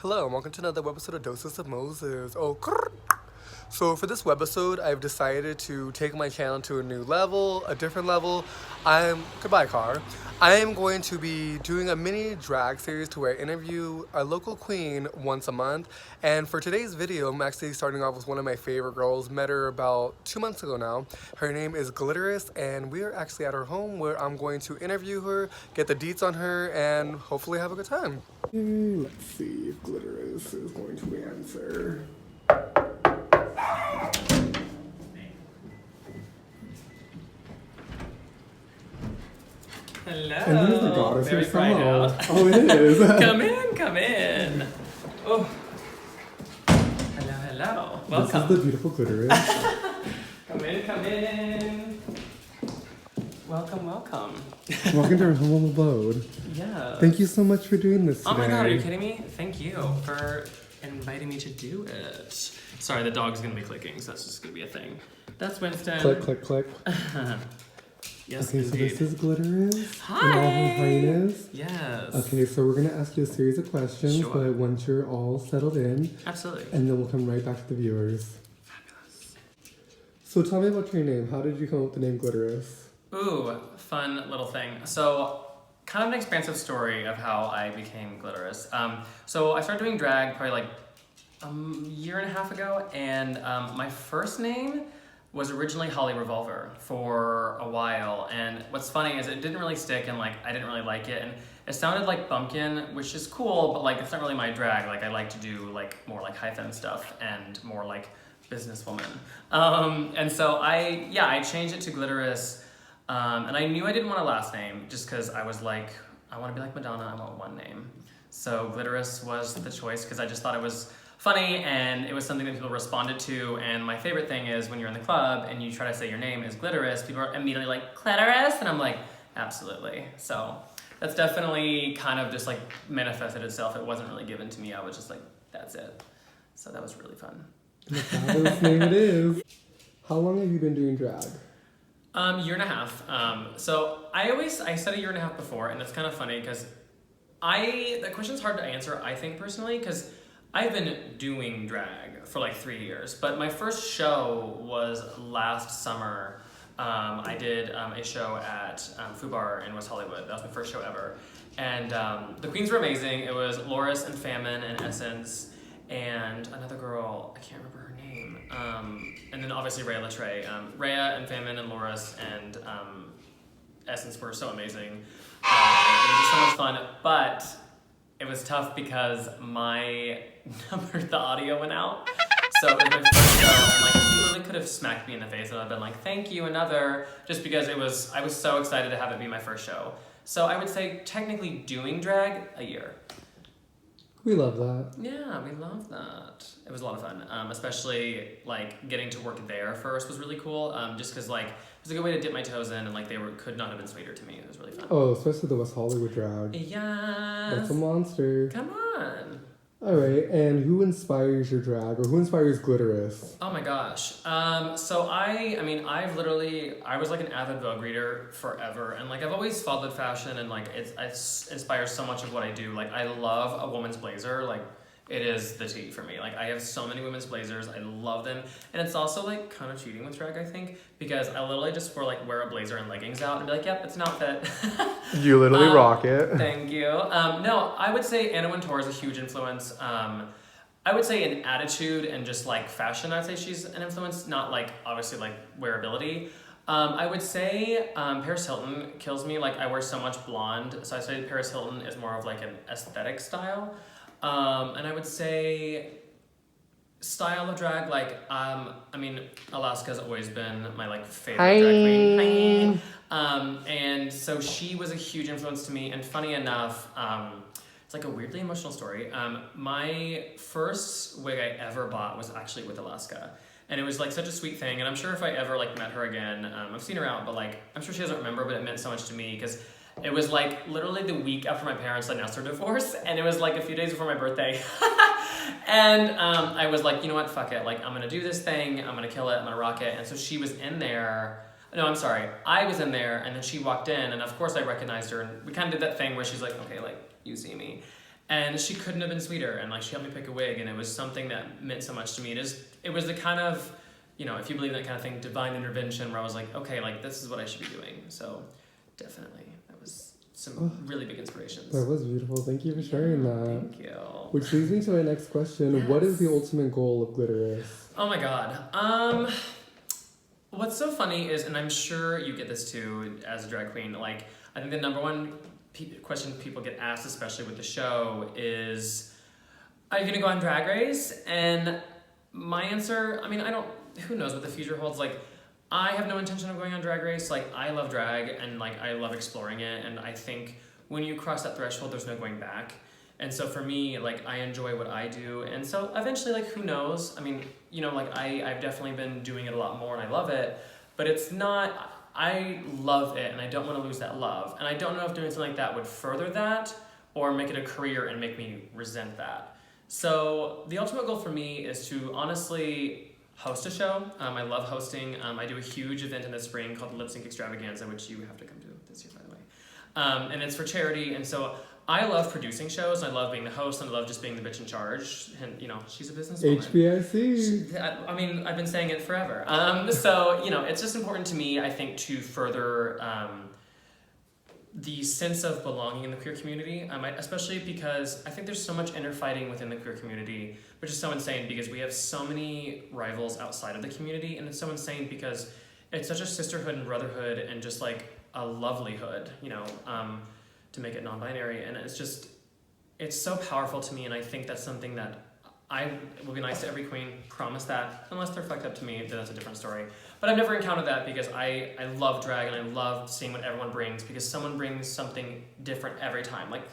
Hello, and welcome to another episode of Doses of Moses. So for this webisode, I've decided to take my channel to a new level, a different level. Goodbye car. I am going to be doing a mini drag series to where I interview a local queen once a month. And for today's video, I'm actually starting off with one of my favorite girls. Met her about 2 months ago now. Her name is Glitteris, and we are actually at her home where I'm going to interview her, get the deets on her, and hopefully have a good time. Let's see if Glitteris is going to answer. Hello. And there's the goddess Very herself. bright out. Oh, it is. Come in. Oh. Hello. Welcome. This is the beautiful Glitteris. Come in. Welcome. Welcome to our humble abode. Yeah. Thank you so much for doing this today. Oh my god, are you kidding me? Thank you for inviting me to do it. Sorry, the dog's gonna be clicking, so that's just gonna be a thing. That's Winston. Click, click, click. Yes, okay, indeed. so this is Glitteris. Hi. In all her highness. Yes. Okay, so we're going to ask you a series of questions, Sure. but once you're all settled in. Absolutely. And then we'll come right back to the viewers. Fabulous. So tell me about your name. How did you come up with the name Glitteris? Ooh, fun little thing. So, kind of an expansive story of how I became Glitteris. So I started doing drag probably like a year and a half ago, and my first name was originally Holly Revolver for a while, and what's funny is it didn't really stick, and like I didn't really like it, and it sounded like bumpkin, which is cool, but like it's not really my drag. Like I like to do like more like high-fem stuff and more like businesswoman. And so I changed it to Glitteris, and I knew I didn't want a last name just because I was like, I want to be like Madonna, I want one name. So Glitteris was the choice because I just thought it was funny and it was something that people responded to. And my favorite thing is when you're in the club and you try to say your name is Glitteress, people are immediately like, Glitteress? And I'm like, absolutely. So that's definitely kind of just like manifested itself. It wasn't really given to me. I was just like, that's it. So that was really fun. The fabulous name it is. How long have you been doing drag? Year and a half. So I said a year and a half before, and it's kind of funny because the question's hard to answer, I think personally, because I've been doing drag for like 3 years, but my first show was last summer. I did a show at Fubar in West Hollywood. That was my first show ever. And the queens were amazing. It was Loris and Famine and Essence and another girl, I can't remember her name. And then obviously Rhea Latre. Rhea and Famine and Loris and Essence were so amazing. It was just so much fun, but it was tough because the audio went out. So it was my first show, and like you literally could have smacked me in the face, and I'd been like, "Thank you, another," just because I was so excited to have it be my first show. So I would say technically doing drag a year. We love that. Yeah, we love that. It was a lot of fun, especially like getting to work there first was really cool. Just because like it was a good way to dip my toes in, and like could not have been sweeter to me. It was really fun. Oh, especially the West Hollywood drag. Yes. That's a monster. Come on. Alright, and who inspires your drag, or who inspires Glitteris? Oh my gosh. So I was like an avid Vogue reader forever, and like I've always followed fashion, and like it inspires so much of what I do. Like I love a woman's blazer, like it is the tea for me. Like I have so many women's blazers, I love them, and it's also like kind of cheating with drag, I think, because I literally just wear a blazer and leggings out and be like, yep, it's an outfit. You literally rock it. Thank you. No, I would say Anna Wintour is a huge influence. I would say in attitude and just like fashion, I'd say she's an influence, not like obviously like wearability. I would say Paris Hilton kills me. Like I wear so much blonde, so I say Paris Hilton is more of like an aesthetic style. And I would say style of drag, like, Alaska's always been my like favorite drag queen. Hi. And so she was a huge influence to me, and funny enough, it's like a weirdly emotional story. My first wig I ever bought was actually with Alaska. And it was like such a sweet thing, and I'm sure if I ever like met her again, I've seen her out, but like, I'm sure she doesn't remember, but it meant so much to me, because it was like literally the week after my parents announced their divorce, and it was like a few days before my birthday. And I was like, you know what, fuck it, like I'm gonna do this thing, I'm gonna kill it, I'm gonna rock it. And so she was in there, no, I'm sorry, I was in there, and then she walked in, and of course I recognized her, and we kind of did that thing where she's like, okay, like, you see me. And she couldn't have been sweeter, and like she helped me pick a wig, and it was something that meant so much to me. It was the kind of, you know, if you believe in that kind of thing, divine intervention, where I was like, okay, like this is what I should be doing. So definitely, that was some really big inspirations. That was beautiful. Thank you for sharing that. Thank you. Which leads me to my next question. Yes. What is the ultimate goal of Glitteress? Oh my god. What's so funny is, and I'm sure you get this too as a drag queen, like I think the number one question people get asked, especially with the show, is, are you gonna go on Drag Race? And my answer, I mean, who knows what the future holds. Like, I have no intention of going on Drag Race. Like, I love drag, and like, I love exploring it, and I think when you cross that threshold, there's no going back. And so for me, like, I enjoy what I do, and so eventually, like, who knows? I mean, you know, like, I've definitely been doing it a lot more, and I love it, but it's not, I love it, and I don't want to lose that love, and I don't know if doing something like that would further that, or make it a career and make me resent that. So the ultimate goal for me is to honestly host a show. I love hosting. I do a huge event in the spring called the Lip Sync Extravaganza, which you have to come to this year, by the way. And it's for charity, and so I love producing shows. I love being the host, and I love just being the bitch in charge. And you know, she's a businesswoman. HBIC. I mean, I've been saying it forever. So you know, it's just important to me, I think, to further the sense of belonging in the queer community, especially because I think there's so much inner fighting within the queer community, which is so insane because we have so many rivals outside of the community, and it's so insane because it's such a sisterhood and brotherhood and just like a lovelyhood, you know, to make it non-binary, and it's so powerful to me, and I think that's something that I will be nice to every queen, promise that, unless they're fucked up to me, then that's a different story. But I've never encountered that because I love drag, and I love seeing what everyone brings, because someone brings something different every time. Like,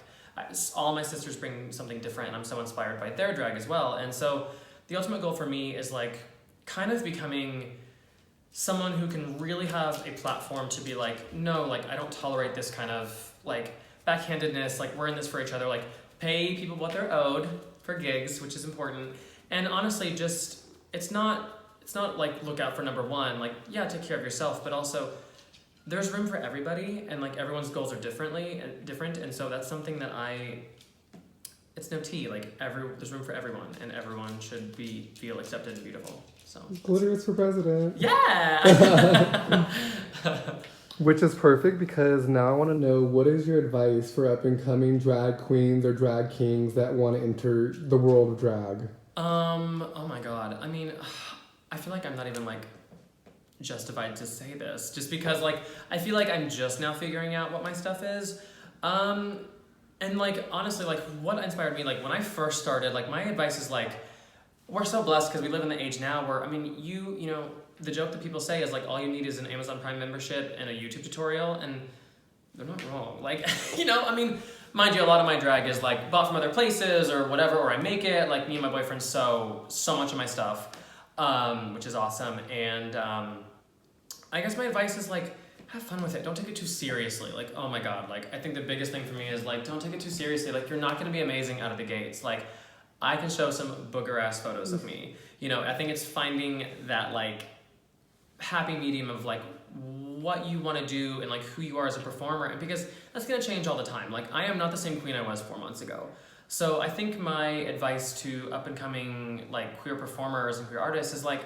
all my sisters bring something different, and I'm so inspired by their drag as well. And so the ultimate goal for me is like kind of becoming someone who can really have a platform to be like, no, like I don't tolerate this kind of like backhandedness, like we're in this for each other, like pay people what they're owed for gigs, which is important. And honestly, just it's not like look out for number one, like yeah, take care of yourself, but also there's room for everybody, and like everyone's goals are different, and so that's something that it's no tea, like there's room for everyone, and everyone should feel accepted and beautiful. So Glitteress for president. Yeah. Which is perfect, because now I want to know, what is your advice for up and coming drag queens or drag kings that want to enter the world of drag? Oh my god. I mean, I feel like I'm not even like justified to say this, just because like I feel like I'm just now figuring out what my stuff is. And like honestly, like what inspired me, like when I first started, like my advice is like, we're so blessed because we live in the age now where, I mean, you know, the joke that people say is like all you need is an Amazon Prime membership and a YouTube tutorial, and they're not wrong. Like, you know, I mean, mind you, a lot of my drag is like bought from other places or whatever, or I make it. Like me and my boyfriend sew so much of my stuff, which is awesome. And I guess my advice is like, have fun with it. Don't take it too seriously. Like, oh my god, like I think the biggest thing for me is like, don't take it too seriously. Like, you're not gonna be amazing out of the gates. Like, I can show some booger ass photos of me. You know, I think it's finding that like happy medium of like what you want to do and like who you are as a performer, and because that's going to change all the time. Like, I am not the same queen I was 4 months ago. So I think my advice to up and coming like queer performers and queer artists is like,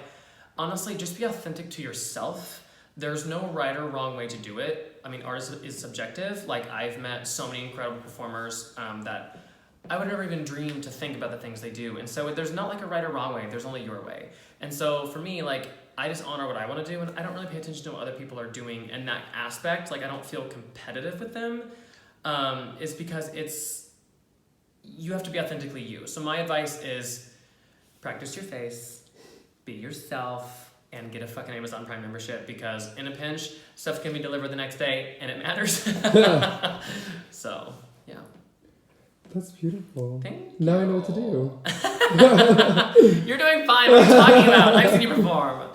honestly, just be authentic to yourself. There's no right or wrong way to do it. I mean, art is subjective. Like, I've met so many incredible performers that I would never even dream to think about the things they do. And so there's not like a right or wrong way, there's only your way. And so for me, like, I just honor what I want to do, and I don't really pay attention to what other people are doing in that aspect. Like, I don't feel competitive with them, is because you have to be authentically you. So my advice is practice your face, be yourself, and get a fucking Amazon Prime membership, because in a pinch, stuff can be delivered the next day, and it matters. So, yeah. That's beautiful. Thank you. Now I know what to do. You're doing fine. What are you talking about? I've seen you perform.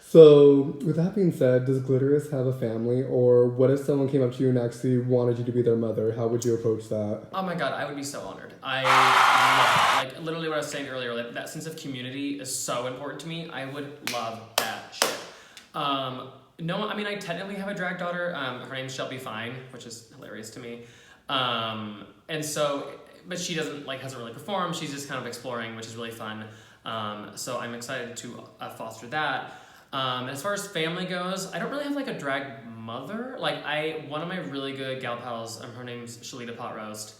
So, with that being said, does Glitteress have a family? Or what if someone came up to you and actually wanted you to be their mother? How would you approach that? Oh my god, I would be so honored. I love, like, literally what I was saying earlier, like, that sense of community is so important to me. I would love that shit. No, I mean, I technically have a drag daughter. Her name's Shelby Fine, which is hilarious to me. And so but she hasn't really performed. She's just kind of exploring, which is really fun. So I'm excited to foster that. As far as family goes, I don't really have like a drag mother. Like one of my really good gal pals, her name's Shalita Pot Roast.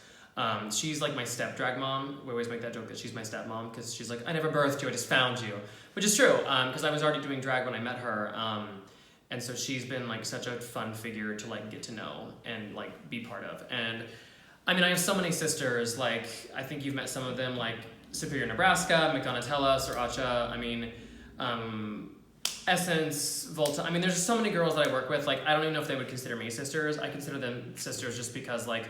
She's like my step drag mom. We always make that joke that she's my stepmom because she's like, I never birthed you, I just found you, which is true. Because I was already doing drag when I met her. And so she's been like such a fun figure to like get to know and like be part of. And I mean, I have so many sisters. Like I think you've met some of them, like Superior, Nebraska, McDonatella, Sriracha. I mean, Essence, Volta. I mean, there's just so many girls that I work with. Like I don't even know if they would consider me sisters. I consider them sisters just because like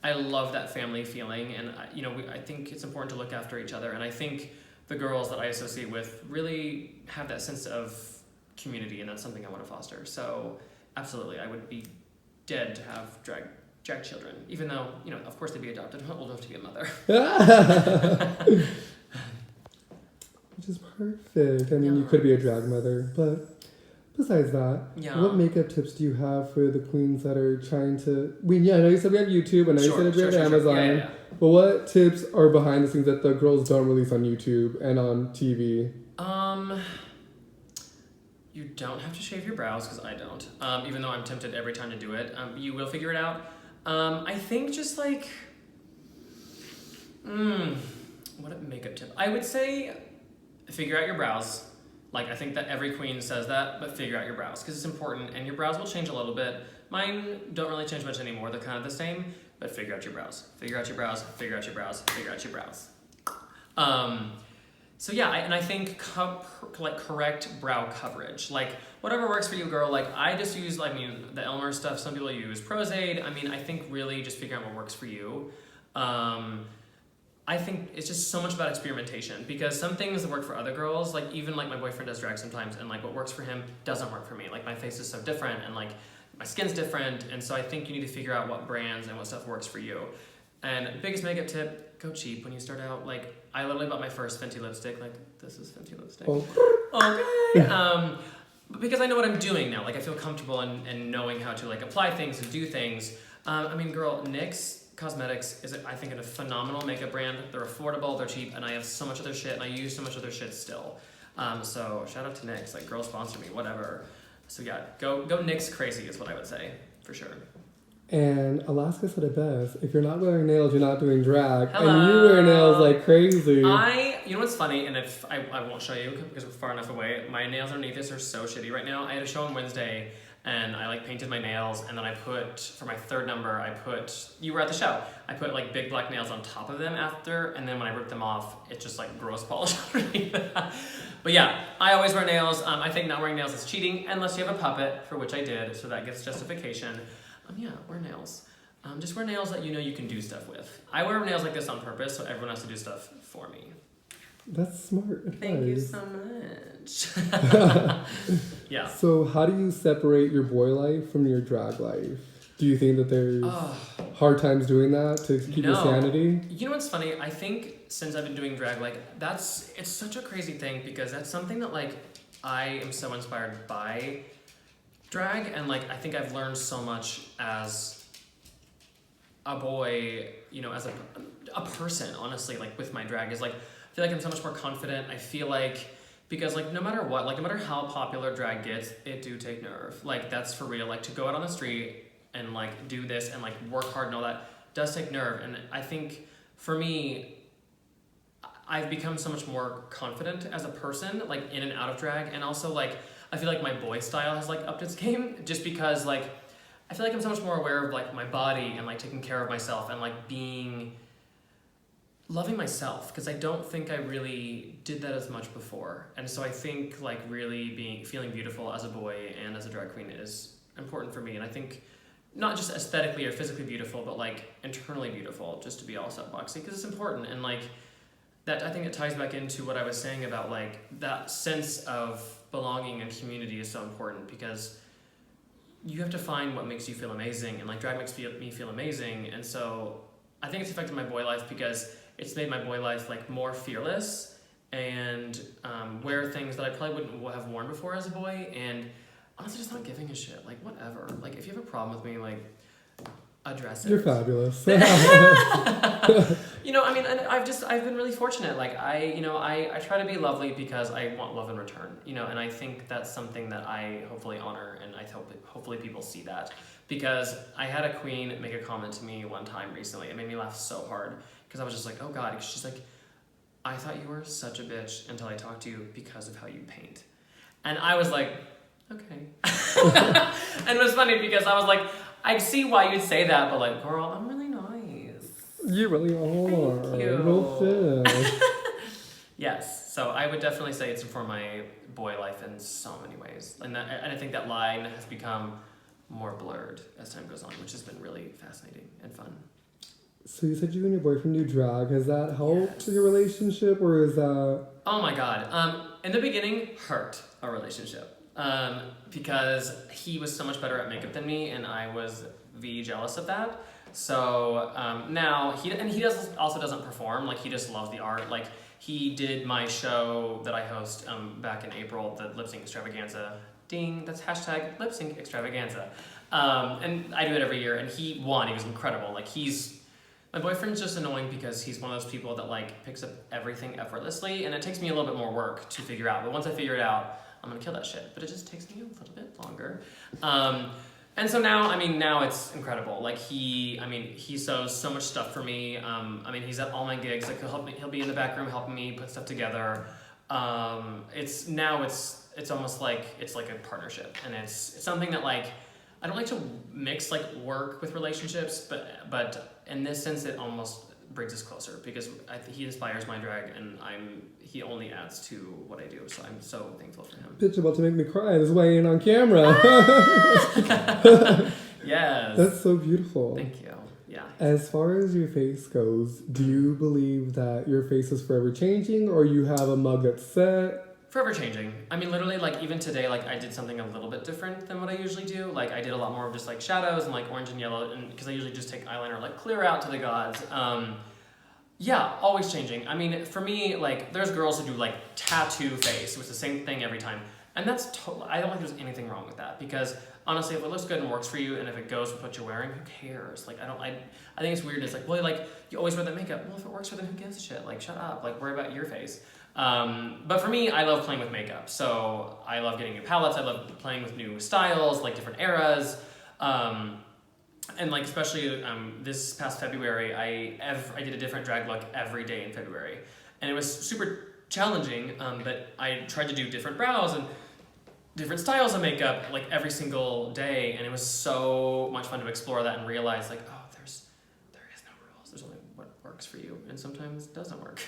I love that family feeling, and I think it's important to look after each other. And I think the girls that I associate with really have that sense of community, and that's something I want to foster. So absolutely, I would be dead to have drag children, even though of course they'd be adopted. I'm old enough to be a mother. Which is perfect. I mean, you could be a drag mother, but besides that, what makeup tips do you have for the queens that are trying to... I know you said we have YouTube, and I know you said we have Amazon, Yeah. But what tips are behind the scenes that the girls don't release on YouTube and on TV? You don't have to shave your brows, because I don't. Even though I'm tempted every time to do it. You will figure it out. I think just like... what a makeup tip. I would say figure out your brows. Like, I think that every queen says that, but figure out your brows, because it's important, and your brows will change a little bit. Mine don't really change much anymore. They're kind of the same, but figure out your brows. Figure out your brows, figure out your brows, figure out your brows. So yeah, I think correct brow coverage. Like, whatever works for you, girl. Like, I just use, the Elmer stuff. Some people use Prozaid. I mean, I think really just figure out what works for you. I think it's just so much about experimentation, because some things that work for other girls, like even like my boyfriend does drag sometimes, and like what works for him doesn't work for me. Like my face is so different, and like my skin's different, and so I think you need to figure out what brands and what stuff works for you. And biggest makeup tip, go cheap when you start out. Like I literally bought my first Fenty lipstick. Like this is Fenty lipstick. Okay. Because I know what I'm doing now. Like I feel comfortable in knowing how to like apply things and do things. I mean, girl, NYX Cosmetics is, I think, a phenomenal makeup brand. They're affordable, they're cheap, and I have so much of their shit, and I use so much of their shit still. So shout out to NYX, like girl sponsor me, whatever. So yeah, go NYX crazy is what I would say, for sure. And Alaska said it best, if you're not wearing nails, you're not doing drag. Hello. And you wear nails like crazy. You know what's funny, and if I won't show you because we're far enough away, my nails underneath this are so shitty right now. I had a show on Wednesday, and I like painted my nails, and then I put, for my third number, you were at the show, I put like big black nails on top of them after, and then when I ripped them off, it's just like gross polish underneath. But yeah, I always wear nails. I think not wearing nails is cheating, unless you have a puppet, for which I did, so that gets justification. Yeah, wear nails. Just wear nails that you can do stuff with. I wear nails like this on purpose, so everyone has to do stuff for me. That's smart advice. Thank you so much. Yeah. So how do you separate your boy life from your drag life? Do you think that there's hard times doing that to keep your sanity? You know what's funny? I think since I've been doing drag, like it's such a crazy thing, because that's something that like I am so inspired by drag, and like I think I've learned so much as a boy, as a person, honestly, like with my drag, is like I feel like I'm so much more confident. I feel like, because like no matter what, like no matter how popular drag gets, it do take nerve. Like that's for real. Like to go out on the street and like do this and like work hard and all that does take nerve. And I think for me, I've become so much more confident as a person, like in and out of drag. And also like, I feel like my boy style has like upped its game, just because like, I feel like I'm so much more aware of like my body and like taking care of myself and like loving myself, because I don't think I really did that as much before. And so I think like really feeling beautiful as a boy and as a drag queen is important for me. And I think not just aesthetically or physically beautiful, but like internally beautiful, just to be all set boxy, because it's important. And like that, I think it ties back into what I was saying about like that sense of belonging and community is so important, because you have to find what makes you feel amazing, and like drag makes me feel amazing. And so I think it's affected my boy life, because it's made my boy life like more fearless, and wear things that I probably wouldn't have worn before as a boy, and honestly just not giving a shit, like whatever. Like if you have a problem with me, like address it. You're fabulous. You know, I mean, and I've been really fortunate. Like, I try to be lovely because I want love in return, you know, and I think that's something that I hopefully honor, and I hope hopefully people see that. Because I had a queen make a comment to me one time recently. It made me laugh so hard because I was just like, oh God. She's like, I thought you were such a bitch until I talked to you because of how you paint. And I was like, okay. And it was funny because I was like, I see why you'd say that, but like, girl, I'm really nice. You really are. Thank you. No fish. Yes, so I would definitely say it's for my boy life in so many ways. And I think that line has become more blurred as time goes on, which has been really fascinating and fun. So you said you and your boyfriend do drag. Has that helped Yes. your relationship, or is that... Oh my God. In the beginning, hurt our relationship. Because he was so much better at makeup than me, and I was jealous of that. So now he also doesn't perform. Like, he just loves the art. Like, he did my show that I host back in April, the lip sync extravaganza. Ding, that's hashtag lip sync extravaganza. And I do it every year, and he won. He was incredible. Like, my boyfriend's just annoying because he's one of those people that like picks up everything effortlessly, and it takes me a little bit more work to figure out. But once I figure it out, I'm gonna kill that shit. But it just takes me a little bit longer. And so now it's incredible. Like, he sews so much stuff for me. He's at all my gigs. Like, he'll be in the back room helping me put stuff together. It's almost like it's like a partnership, and it's something that, like, I don't like to mix like work with relationships, but in this sense, it almost brings us closer because he inspires my drag, and he only adds to what I do. So I'm so thankful for him. Bitch, about to make me cry. This weighing on camera. Yes. That's so beautiful. Thank you. Yeah. As far as your face goes, do you believe that your face is forever changing, or you have a mug that's set? Forever changing. I mean, literally, like, even today, like, I did something a little bit different than what I usually do. Like, I did a lot more of just, like, shadows and, like, orange and yellow, and because I usually just take eyeliner, like, clear out to the gods. Yeah, always changing. I mean, for me, like, there's girls who do, like, tattoo face, which is the same thing every time. And that's I don't think there's anything wrong with that, because, honestly, if it looks good and works for you, and if it goes with what you're wearing, who cares? Like, I think it's weird. It's like, well, like, you always wear that makeup. Well, if it works for them, who gives a shit? Like, shut up. Like, worry about your face. But for me, I love playing with makeup. So I love getting new palettes. I love playing with new styles, like different eras. And like, especially this past February, I did a different drag look every day in February. And it was super challenging, but I tried to do different brows and different styles of makeup like every single day. And it was so much fun to explore that and realize, like, oh, there is no rules. There's only what works for you. And sometimes it doesn't work.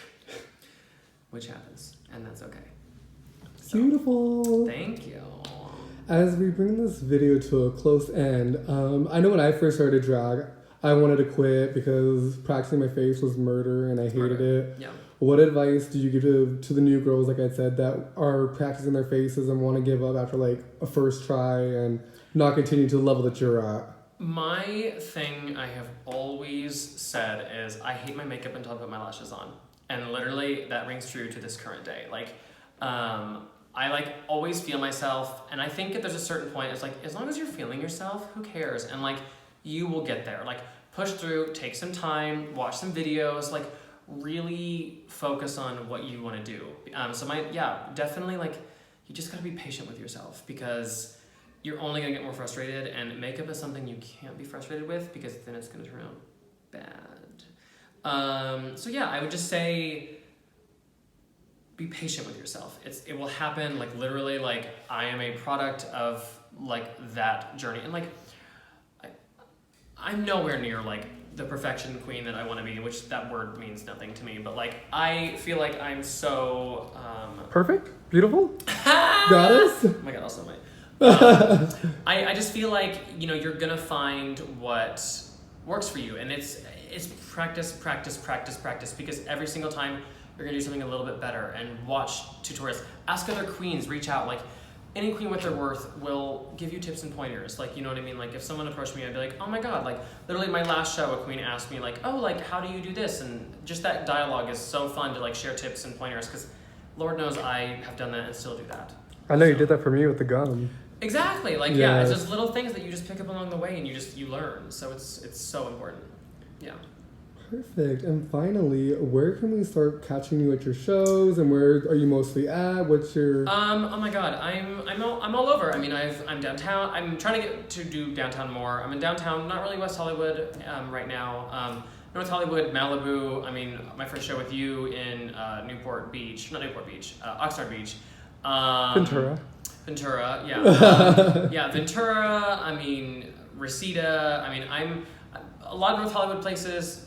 Which happens, and that's okay. So, beautiful. Thank you. As we bring this video to a close end, I know when I first started drag, I wanted to quit because practicing my face was murder and I hated it. Yeah. What advice do you give to the new girls, like I said, that are practicing their faces and want to give up after like a first try and not continue to the level that you're at? My thing I have always said is I hate my makeup until I put my lashes on. And literally, that rings true to this current day. Like, I like always feel myself, and I think if there's a certain point, it's like, as long as you're feeling yourself, who cares? And like, you will get there. Like, push through, take some time, watch some videos, like, really focus on what you want to do. Definitely, like, you just gotta be patient with yourself, because you're only gonna get more frustrated, and makeup is something you can't be frustrated with, because then it's gonna turn out bad. I would just say, be patient with yourself. It will happen. Like, literally, like, I am a product of like that journey, and like, I'm nowhere near like the perfection queen that I want to be, which that word means nothing to me, but like, I feel like I'm so perfect, beautiful, goddess. Oh my God, also my. I just feel like, you know, you're gonna find what works for you, and it's practice, because every single time you're gonna do something a little bit better, and watch tutorials, ask other queens, reach out. Like, any queen with their worth will give you tips and pointers. Like, you know what I mean? Like, if someone approached me, I'd be like, oh my God, like, literally my last show, a queen asked me like, oh, like, how do you do this? And just that dialogue is so fun to like share tips and pointers, because Lord knows I have done that and still do that. I know you did that for me with the gum. Exactly. Like, yeah, it's Yes. just little things that you just pick up along the way and you learn. So it's so important. Yeah. Perfect. And finally, where can we start catching you at your shows, and where are you mostly at? What's your Oh my God, I'm all over. I mean, I'm downtown. I'm trying to get to do downtown more. I'm in downtown, not really West Hollywood right now. North Hollywood, Malibu. I mean, my first show with you in Newport Beach, not Newport Beach, Oxnard Beach. Ventura? Ventura, yeah. Yeah, Ventura. I mean, Reseda. I mean, I'm a lot of North Hollywood places.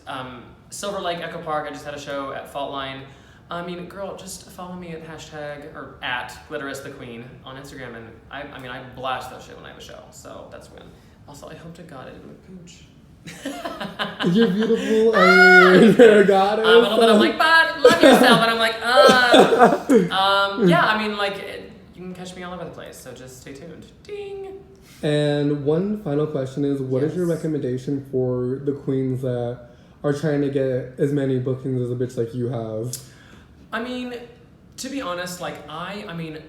Silver Lake, Echo Park. I just had a show at Fault Line. I mean, girl, just follow me at hashtag or at Glitteris the Queen on Instagram, and I blast that shit when I have a show. So that's when. Also, I hope to God I didn't do a pooch. You're beautiful. I mean, you're a goddess. A little bit. I'm like, but love yourself, and I'm like, yeah. I mean, like, you can catch me all over the place. So just stay tuned. Ding. And one final question is, what is your Yes. recommendation for the queens that are trying to get as many bookings as a bitch like you have? I mean, to be honest, like I mean,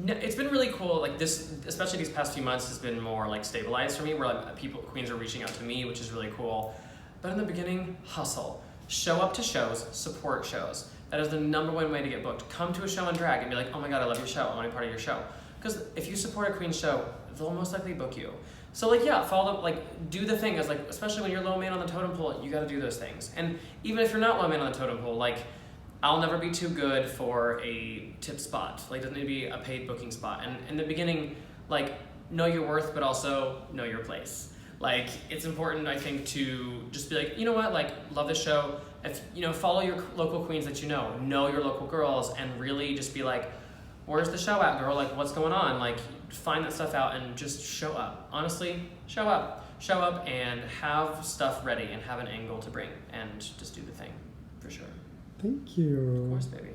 it's been really cool. Like this, especially these past few months, has been more like stabilized for me. Where like queens are reaching out to me, which is really cool. But in the beginning, hustle, show up to shows, support shows. That is the #1 way to get booked. Come to a show in drag and be like, oh my God, I love your show. I want to be part of your show. Because if you support a queen show, they'll most likely book you. So like, yeah, follow, like, do the thing. As like, especially when you're low man on the totem pole, you got to do those things. And even if you're not low man on the totem pole, like, I'll never be too good for a tip spot. Like, it doesn't need to be a paid booking spot. And in the beginning, like, know your worth, but also know your place. Like, it's important, I think, to just be like, you know what, like, love this show. If, you know, follow your local queens that you know your local girls, and really just be like, where's the show at, girl? Like, what's going on? Like, find that stuff out and just show up. Honestly, show up. Show up and have stuff ready and have an angle to bring and just do the thing, for sure. Thank you. Of course, baby.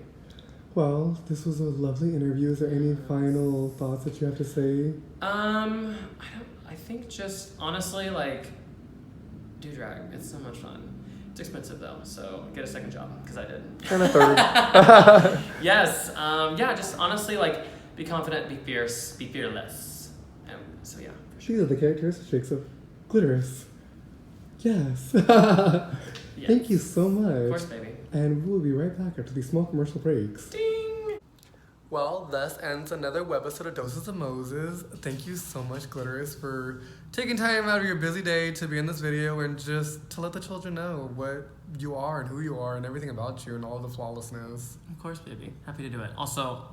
Well, this was a lovely interview. Is there any final thoughts that you have to say? I think just honestly, like, do drag. It's so much fun. It's expensive though, so get a second job, because I did. And a third. Yes. Yeah. Just honestly, like, be confident, be fierce, be fearless. So yeah, for sure. These are the characteristics of Glitteress. Yes. Yes. Thank you so much. Of course, baby. And we will be right back after these small commercial breaks. Ding. Well, thus ends another webisode of Doses of Moses. Thank you so much, Glitteress, for taking time out of your busy day to be in this video and just to let the children know what you are and who you are and everything about you and all the flawlessness. Of course, baby. Happy to do it. Also,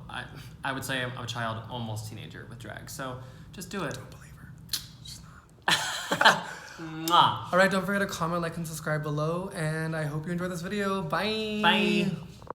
I would say I'm a child, almost teenager with drag. So just do it. Don't believe her. She's not. Mwah. Alright, don't forget to comment, like, and subscribe below, and I hope you enjoyed this video. Bye! Bye.